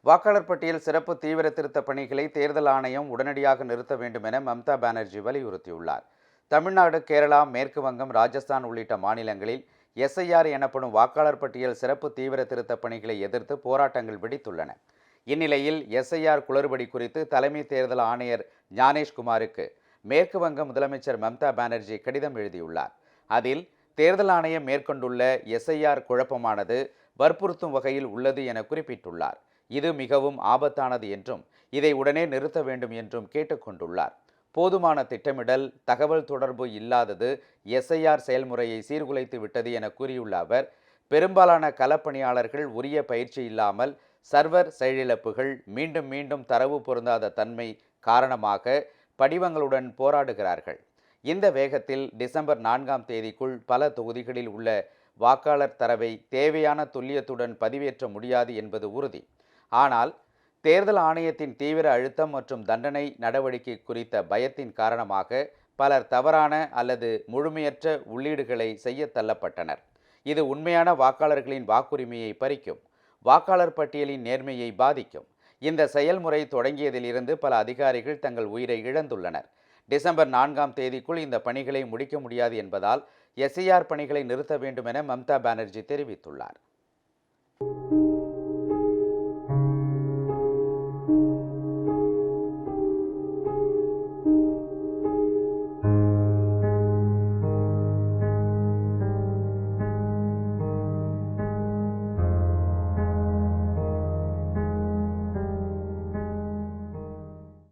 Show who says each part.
Speaker 1: வாக்காளர் பட்டியல் சிறப்பு தீவிர திருத்த பணிகளை தேர்தல் ஆணையம் உடனடியாக நிறுத்த வேண்டும் என மம்தா பானர்ஜி வலியுறுத்தியுள்ளார். தமிழ்நாடு, கேரளா, மேற்கு வங்கம், ராஜஸ்தான் உள்ளிட்ட மாநிலங்களில் எஸ்ஐஆர் எனப்படும் வாக்காளர் பட்டியல் சிறப்பு தீவிர திருத்த பணிகளை எதிர்த்து போராட்டங்கள் வெடித்துள்ளன. இந்நிலையில் எஸ்ஐஆர் குளறுபடி குறித்து தலைமை தேர்தல் ஆணையர் ஞானேஷ்குமாருக்கு மேற்கு வங்க முதலமைச்சர் மம்தா பானர்ஜி கடிதம் எழுதியுள்ளார். அதில் தேர்தல் ஆணையம் மேற்கொண்டுள்ள எஸ்ஐஆர் குழப்பமானது வற்புறுத்தும் வகையில் உள்ளது என குறிப்பிட்டுள்ளார். இது மிகவும் ஆபத்தானது என்றும் இதை உடனே நிறுத்த வேண்டும் என்றும் கேட்டுக்கொண்டுள்ளார். போதுமான திட்டமிடல், தகவல் தொடர்பு இல்லாதது எஸ்ஐஆர் செயல்முறையை சீர்குலைத்து விட்டது என கூறியுள்ள அவர், பெரும்பாலான களப்பணியாளர்கள் உரிய பயிற்சி இல்லாமல் சர்வர் செயலிழப்புகள், மீண்டும் மீண்டும் தரவு பொருந்தாத தன்மை காரணமாக படிவங்களுடன் போராடுகிறார்கள். இந்த வேகத்தில் டிசம்பர் 4ஆம் தேதிக்குள் பல தொகுதிகளில் உள்ள வாக்காளர் தரவை தேவையான துல்லியத்துடன் பதிவேற்ற முடியாது என்பது உறுதி. ஆனால் தேர்தல் ஆணையத்தின் தீவிர அழுத்தம் மற்றும் தண்டனை நடவடிக்கை குறித்த பயத்தின் காரணமாக பலர் தவறான அல்லது முழுமையற்ற உள்ளீடுகளை செய்ய தள்ளப்பட்டனர். இது உண்மையான வாக்காளர்களின் வாக்குரிமையை பறிக்கும், வாக்காளர் பட்டியலின் நேர்மையை பாதிக்கும். இந்த செயல்முறை தொடங்கியதிலிருந்து பல அதிகாரிகள் தங்கள் உயிரை இழந்துள்ளனர். டிசம்பர் 4ஆம் தேதிக்குள் இந்த பணிகளை முடிக்க முடியாது என்பதால் எஸ்ஐஆர் பணிகளை நிறுத்த வேண்டும் என மம்தா பானர்ஜி தெரிவித்துள்ளார்.